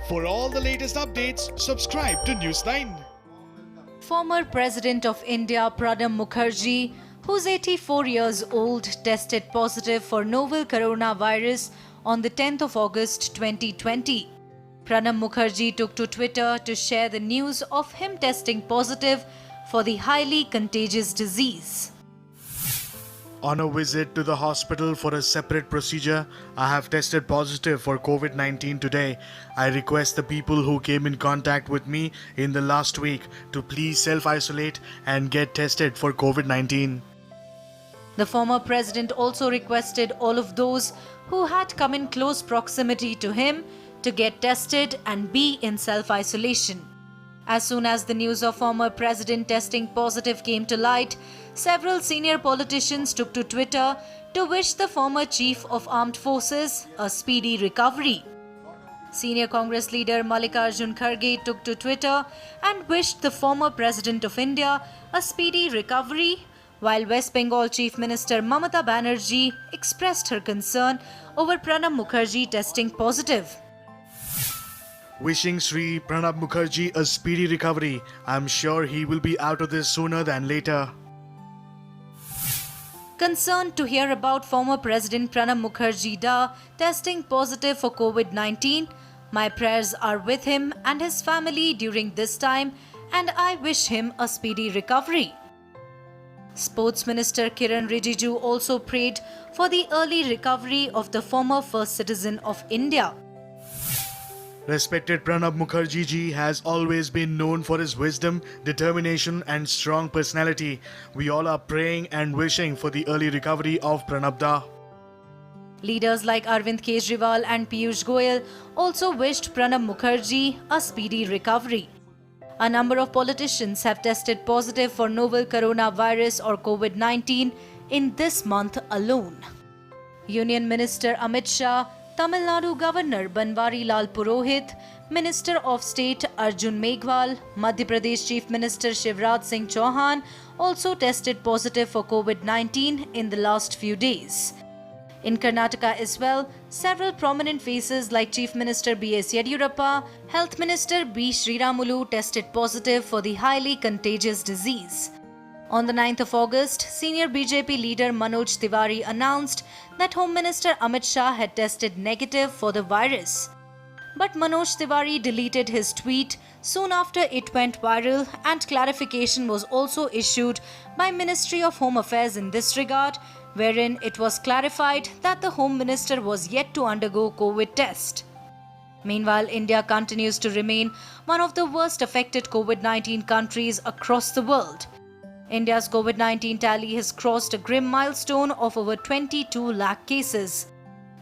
For all the latest updates, subscribe to News9. Former President of India Pranab Mukherjee, who's 84 years old, tested positive for novel coronavirus on the 10th of August 2020. Pranab Mukherjee took to Twitter to share the news of him testing positive for the highly contagious disease. On a visit to the hospital for a separate procedure, I have tested positive for COVID-19 today. I request the people who came in contact with me in the last week to please self-isolate and get tested for COVID-19. The former president also requested all of those who had come in close proximity to him to get tested and be in self-isolation. As soon as the news of former president testing positive came to light, several senior politicians took to Twitter to wish the former chief of armed forces a speedy recovery. Senior Congress leader Mallikarjun Kharge took to Twitter and wished the former president of India a speedy recovery, while West Bengal Chief Minister Mamata Banerjee expressed her concern over Pranab Mukherjee testing positive. Wishing Sri Pranab Mukherjee a speedy recovery. I'm sure he will be out of this sooner than later. Concerned to hear about former President Pranab Mukherjee Da testing positive for COVID-19, my prayers are with him and his family during this time, and I wish him a speedy recovery. Sports Minister Kiran Rijiju also prayed for the early recovery of the former first citizen of India. Respected Pranab Mukherjee ji has always been known for his wisdom, determination and strong personality. We all are praying and wishing for the early recovery of Pranab Da. Leaders like Arvind Kejriwal and Piyush Goyal also wished Pranab Mukherjee a speedy recovery. A number of politicians have tested positive for novel coronavirus or COVID-19 in this month alone. Union Minister Amit Shah, Tamil Nadu Governor Banwari Lal Purohit, Minister of State Arjun Meghwal, Madhya Pradesh Chief Minister Shivraj Singh Chauhan also tested positive for COVID-19 in the last few days. In Karnataka as well, several prominent faces like Chief Minister B.S. Yediyurappa, Health Minister B. Sriramulu tested positive for the highly contagious disease. On the 9th of August, senior BJP leader Manoj Tiwari announced that Home Minister Amit Shah had tested negative for the virus. But Manoj Tiwari deleted his tweet soon after it went viral, and clarification was also issued by Ministry of Home Affairs in this regard, wherein it was clarified that the Home Minister was yet to undergo COVID test. Meanwhile, India continues to remain one of the worst affected COVID-19 countries across the world. India's COVID-19 tally has crossed a grim milestone of over 22 lakh cases.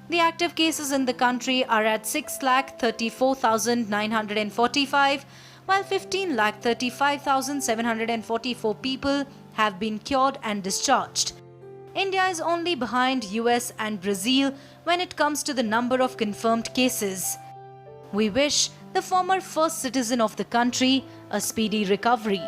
The active cases in the country are at 6,34,945, while 15,35,744 people have been cured and discharged. India is only behind US and Brazil when it comes to the number of confirmed cases. We wish the former first citizen of the country a speedy recovery.